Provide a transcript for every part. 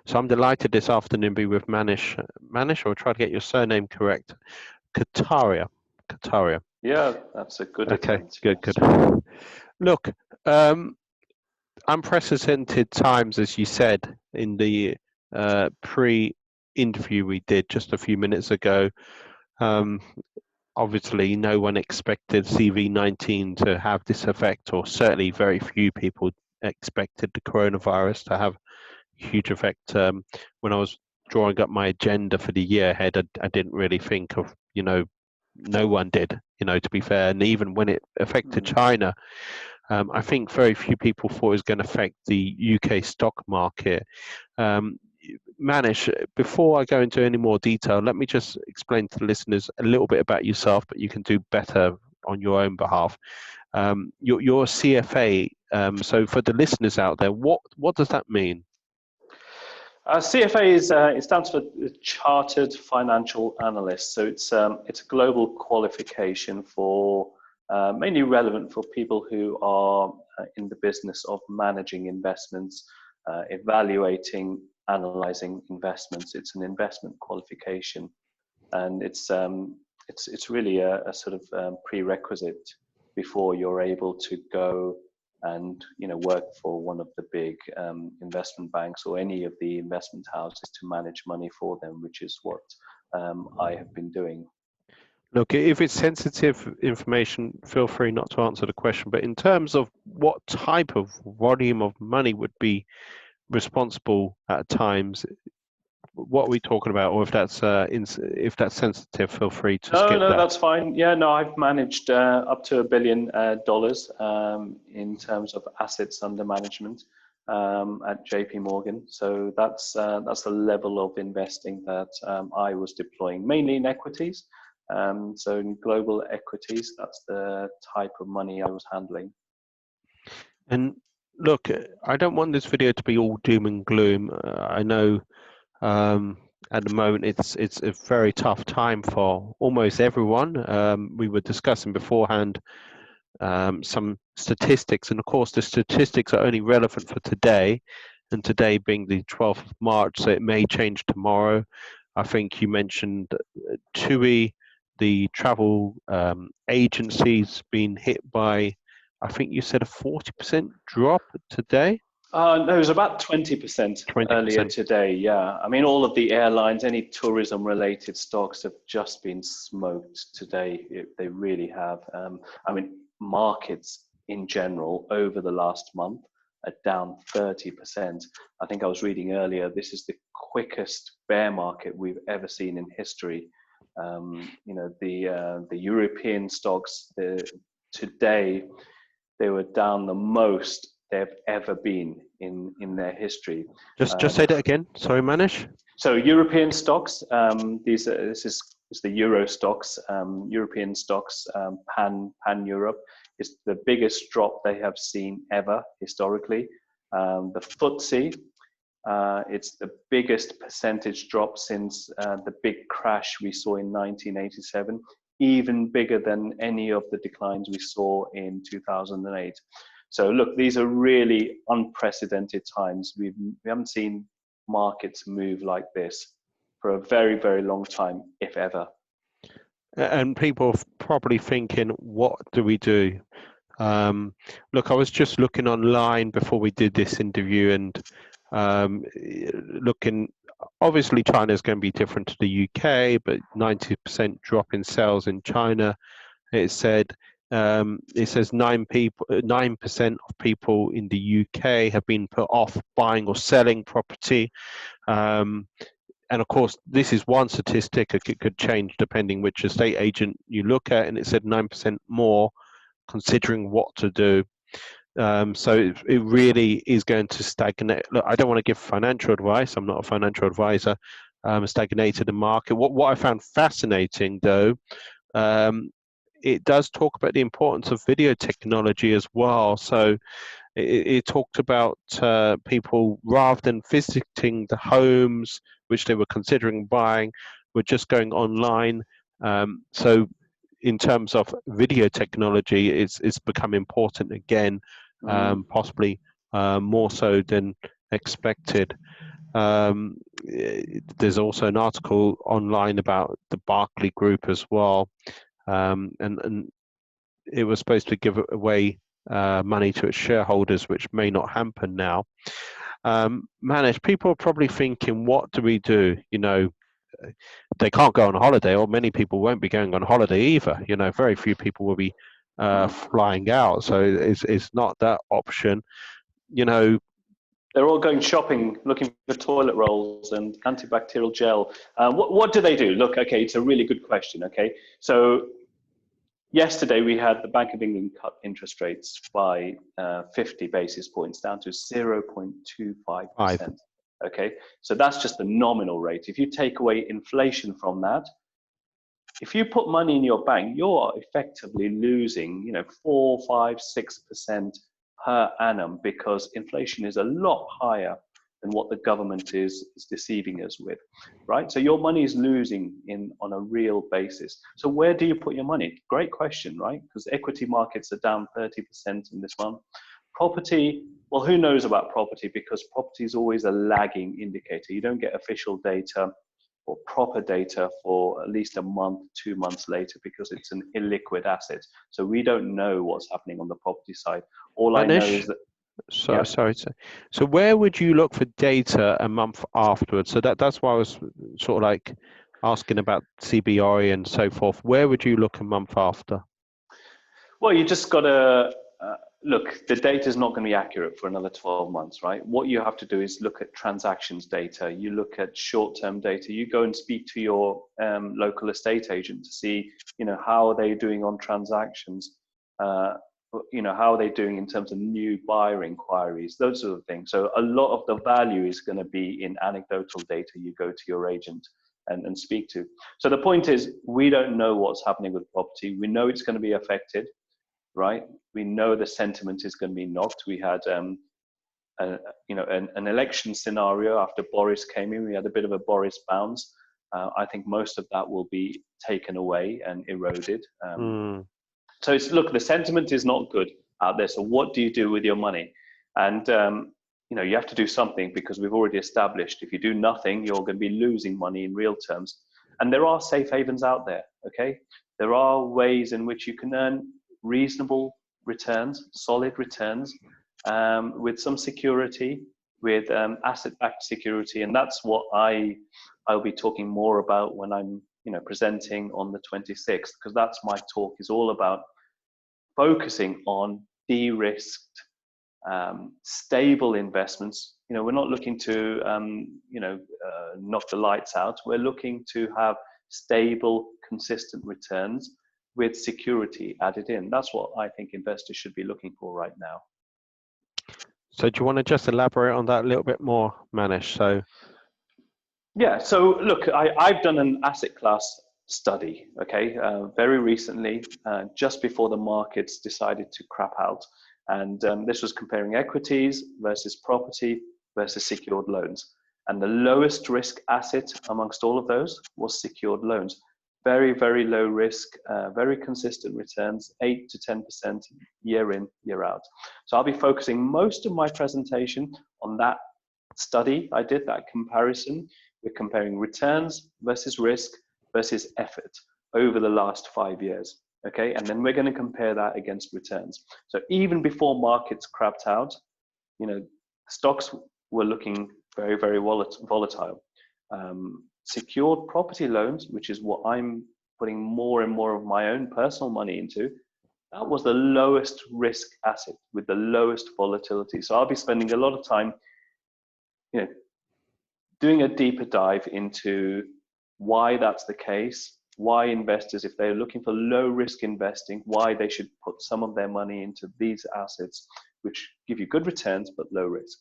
So I'm delighted this afternoon to be with Manish. Manish, I'll try to get your surname correct. Kataria. Kataria. Yeah, that's a good Okay, attempt. good, Yes. good. Look, unprecedented times, as you said in the pre-interview we did just a few minutes ago. Um, Obviously, no one expected CV19 to have this effect, or certainly very few people expected the coronavirus to have a huge effect. When I was drawing up my agenda for the year ahead, I didn't really think of, no one did, to be fair. And even when it affected Mm. China, I think very few people thought it was going to affect the UK stock market. Um, Manish, before I go into any more detail, let me just explain to the listeners a little bit about yourself, but you can do better on your own behalf. You're a CFA, so for the listeners out there, what does that mean? CFA is it stands for Chartered Financial Analyst. So it's a global qualification for mainly relevant for people who are in the business of managing investments, evaluating, analyzing investments. It's an investment qualification, and it's really a sort of prerequisite before you're able to go and work for one of the big investment banks or any of the investment houses to manage money for them, which is what I have been doing. Look, if it's sensitive information, feel free not to answer the question. But in terms of what type of volume of money would be responsible at times, what are we talking about? Or if that's sensitive, feel free to No, skip no, that. that's fine. Yeah, no, I've managed up to $1 billion in terms of assets under management at JP Morgan. So that's the level of investing that I was deploying, mainly in equities. So in global equities, that's the type of money I was handling. And look, I don't want this video to be all doom and gloom. I know at the moment it's a very tough time for almost everyone. We were discussing beforehand some statistics, and of course the statistics are only relevant for today, and today being the 12th of March, so it may change tomorrow. I think you mentioned TUI, the travel agencies being hit by, I think you said a 40% drop today. No, it was about 20% earlier 20%. today. Yeah, I mean, all of the airlines, any tourism-related stocks have just been smoked today. They really have. I mean, markets in general over the last month are down 30%. I think I was reading earlier, this is the quickest bear market we've ever seen in history. The European stocks today, they were down the most they've ever been in their history. Just say that again. Sorry, Manish. So European stocks, this is the Euro stocks, European stocks, pan Europe is the biggest drop they have seen ever historically. The FTSE, it's the biggest percentage drop since the big crash we saw in 1987, even bigger than any of the declines we saw in 2008. So look, these are really unprecedented times. We haven't seen markets move like this for a very, very long time, if ever. And people are probably thinking, what do we do? Look, I was just looking online before we did this interview, and looking, obviously China is going to be different to the UK, but 90% drop in sales in China. It says 9% of people in the UK have been put off buying or selling property. And of course, this is one statistic. It could change depending which estate agent you look at, and it said 9% more considering what to do. So it really is going to stagnate. Look, I don't want to give financial advice. I'm not a financial advisor. Stagnated the market. What I found fascinating, though, it does talk about the importance of video technology as well. So it talked about people, rather than visiting the homes which they were considering buying, were just going online. So in terms of video technology, it's become important again, possibly more so than expected. There's also an article online about the Barclay Group as well, and it was supposed to give away money to its shareholders, which may not happen now. Manish, people are probably thinking, what do we do? You know, they can't go on a holiday, or many people won't be going on holiday either. You know, very few people will be flying out, so it's not that option. You know, They're all going shopping, looking for toilet rolls and antibacterial gel. What do they do? Look, okay, it's a really good question. Okay, so yesterday we had the Bank of England cut interest rates by 50 basis points down to 0.25%. Okay, so that's just the nominal rate. If you take away inflation from that, if you put money in your bank, you're effectively losing, 4, 5, 6% per annum, because inflation is a lot higher than what the government is deceiving us with, right? So your money is losing on a real basis. So where do you put your money? Great question, right? Because equity markets are down 30% in this month. Property, well, who knows about property? Because property is always a lagging indicator. You don't get official data or proper data for at least a month, 2 months later, because it's an illiquid asset. So we don't know what's happening on the property side. All I know Manish, is that, so sorry. So where would you look for data a month afterwards? So that's why I was sort of like asking about CBI and so forth. Where would you look a month after? well, you just got to look, the data is not going to be accurate for another 12 months, right? What you have to do is look at transactions data. You look at short-term data. You go and speak to your local estate agent to see, how are they doing on transactions? How are they doing in terms of new buyer inquiries, those sort of things. So a lot of the value is going to be in anecdotal data you go to your agent and speak to. So the point is, we don't know what's happening with property. We know it's going to be affected, right? We know the sentiment is going to be knocked. We had an election scenario after Boris came in. We had a bit of a Boris bounce. I think most of that will be taken away and eroded. So look, the sentiment is not good out there. So what do you do with your money? And you have to do something, because we've already established if you do nothing, you're going to be losing money in real terms. And there are safe havens out there. Okay, there are ways in which you can earn reasonable returns, solid returns, with some security, with asset-backed security, and that's what I'll be talking more about when I'm presenting on the 26th, because that's my talk is all about focusing on de-risked, stable investments. We're not looking to knock the lights out. We're looking to have stable, consistent returns with security added in. That's what I think investors should be looking for right now. So do you want to just elaborate on that a little bit more, Manish? Yeah, so look, I've done an asset class study, okay, very recently, just before the markets decided to crap out. And this was comparing equities versus property versus secured loans. And the lowest risk asset amongst all of those was secured loans. Very, very low risk, very consistent returns, 8 to 10% year in, year out. So I'll be focusing most of my presentation on that study. I did that comparison. We're comparing returns versus risk versus effort over the last 5 years. Okay, and then we're going to compare that against returns. So even before markets crapped out, stocks were looking very, very volatile. Secured property loans, which is what I'm putting more and more of my own personal money into, that was the lowest risk asset with the lowest volatility. So I'll be spending a lot of time, doing a deeper dive into why that's the case, why investors, if they're looking for low risk investing, why they should put some of their money into these assets, which give you good returns but low risk.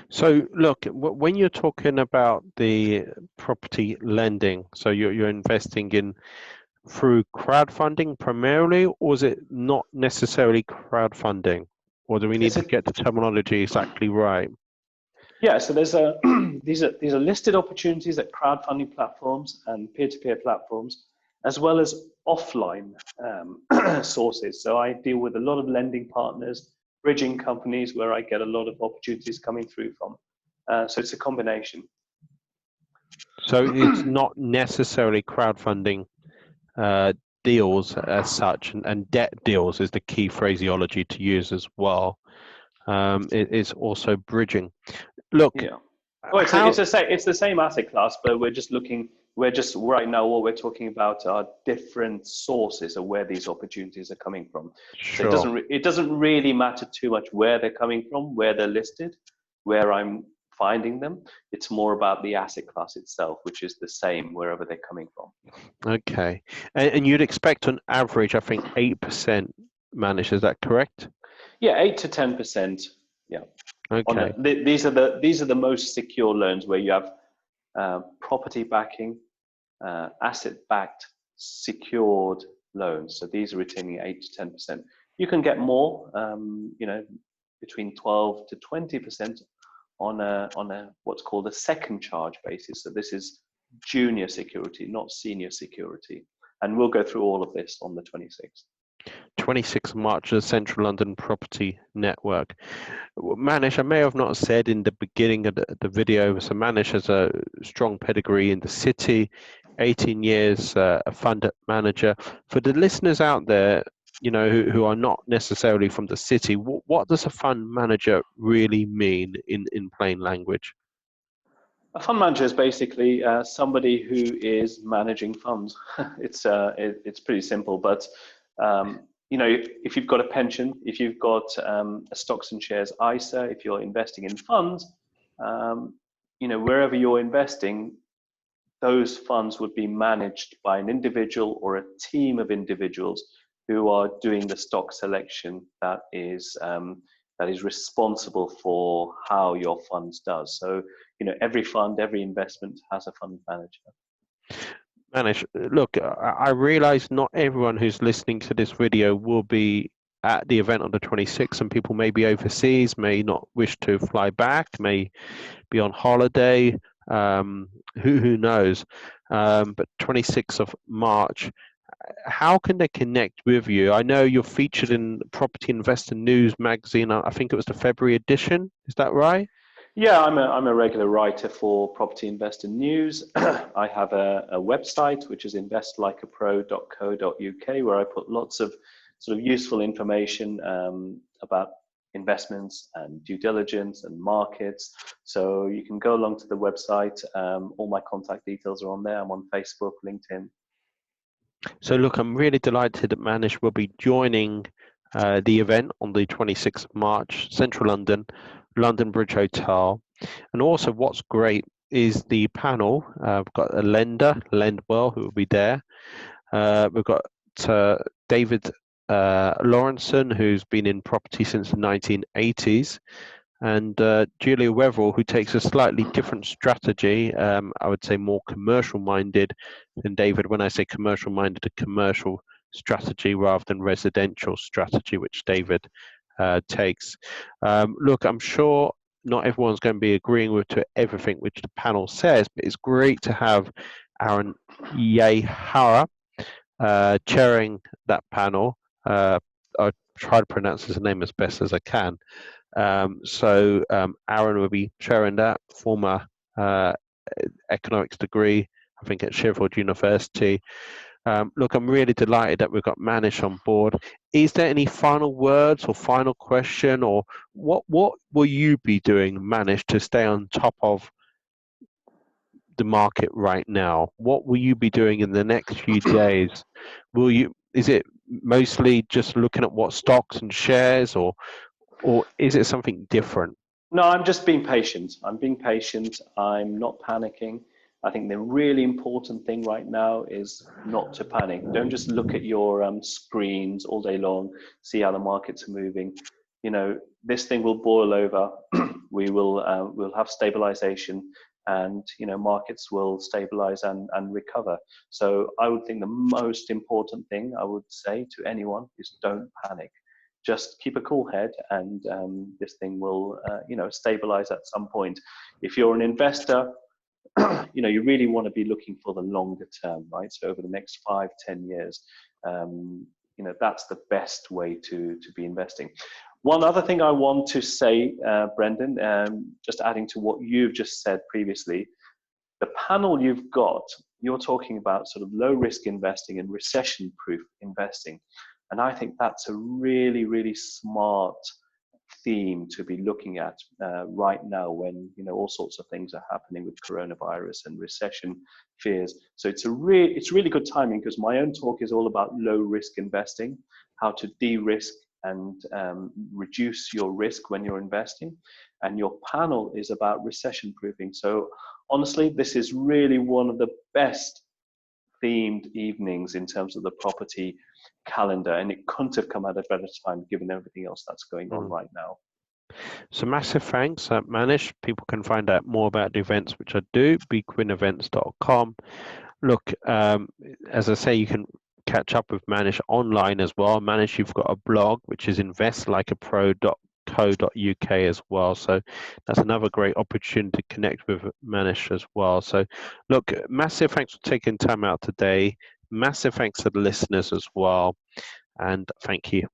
So look, when you're talking about the property lending, so you're investing in through crowdfunding primarily, or is it not necessarily crowdfunding? Or do we need to get the terminology exactly right? Yeah, so there's these are listed opportunities at crowdfunding platforms and peer-to-peer platforms, as well as offline sources. So I deal with a lot of lending partners, bridging companies, where I get a lot of opportunities coming through from. So it's a combination. So it's not necessarily crowdfunding deals as such, and debt deals is the key phraseology to use as well. It's also bridging. Look, Yeah. Oh, how it's the same asset class, but we're just right now what we're talking about are different sources of where these opportunities are coming from. So sure. it doesn't really matter too much where they're coming from, where they're listed, where I'm finding them. It's more about the asset class itself, which is the same wherever they're coming from. Okay, and you'd expect on average, I think 8% managed. Is that correct? Yeah, 8 to 10%. Yeah. Okay. These are the most secure loans where you have property backing, asset-backed, secured loans. So these are retaining 8 to 10%. You can get more, between 12 to 20% on a what's called a second charge basis. So this is junior security, not senior security. And we'll go through all of this on the 26th. 26th March, the Central London Property Network. Manish, I may have not said in the beginning of the video, so Manish has a strong pedigree in the city, 18 years a fund manager. For the listeners out there, who are not necessarily from the city, what does a fund manager really mean in plain language? A fund manager is basically somebody who is managing funds. It's pretty simple, but if you've got a pension, if you've got a stocks and shares ISA, if you're investing in funds, wherever you're investing, those funds would be managed by an individual or a team of individuals who are doing the stock selection that is responsible for how your funds does. So, every fund, every investment has a fund manager. Manish, look, I realize not everyone who's listening to this video will be at the event on the 26th, and people may be overseas, may not wish to fly back, may be on holiday. Who knows? But 26th of March, how can they connect with you? I know you're featured in Property Investor News magazine. I think it was the February edition. Is that right? Yeah, I'm a regular writer for Property Investor News. I have a website which is investlikeapro.co.uk where I put lots of sort of useful information about investments and due diligence and markets. So you can go along to the website. All my contact details are on there. I'm on Facebook, LinkedIn. So look, I'm really delighted that Manish will be joining the event on the 26th of March, Central London, London Bridge Hotel. And also what's great is the panel. We've got a lender, Lendwell, who will be there. We've got David Lawrenson, who's been in property since the 1980s. And Julia Weverell, who takes a slightly different strategy, I would say more commercial minded than David. When I say commercial minded, a commercial strategy rather than residential strategy, which David takes. Look, I'm sure not everyone's going to be agreeing with to everything which the panel says, but it's great to have Aaron Yehara chairing that panel. I'll try to pronounce his name as best as I can. Aaron will be chairing that, former economics degree, I think at Sheffield University. Look, I'm really delighted that we've got Manish on board. Is there any final words or final question, or what will you be doing, Manish, to stay on top of the market right now? What will you be doing in the next few days? Is it mostly just looking at what stocks and shares, or is it something different? No, I'm just being patient. I'm being patient. I'm not panicking. I think the really important thing right now is not to panic. Don't just look at your screens all day long, see how the markets are moving. This thing will boil over. We'll have stabilization, and markets will stabilize and recover. So I would think the most important thing I would say to anyone is don't panic. Just keep a cool head, and this thing will stabilize at some point. If you're an investor, you really want to be looking for the longer term, right? So over the next 5-10 years, that's the best way to be investing. One other thing I want to say, Brendan, just adding to what you've just said previously, the panel you've got, you're talking about sort of low risk investing and recession proof investing. And I think that's a really, really smart theme to be looking at right now when all sorts of things are happening with coronavirus and recession fears. So it's really good timing, because my own talk is all about low risk investing, how to de-risk and reduce your risk when you're investing, and your panel is about recession proofing. So honestly, this is really one of the best themed evenings in terms of the property calendar, and it couldn't have come at a better time given everything else that's going on right now. So massive thanks, Manish. People can find out more about the events, which I do, bquinevents.com. Look, as I say, you can catch up with Manish online as well. Manish, you've got a blog, which is investlikeapro.co.uk as well. So that's another great opportunity to connect with Manish as well. So look, massive thanks for taking time out today. Massive thanks to the listeners as well. And thank you.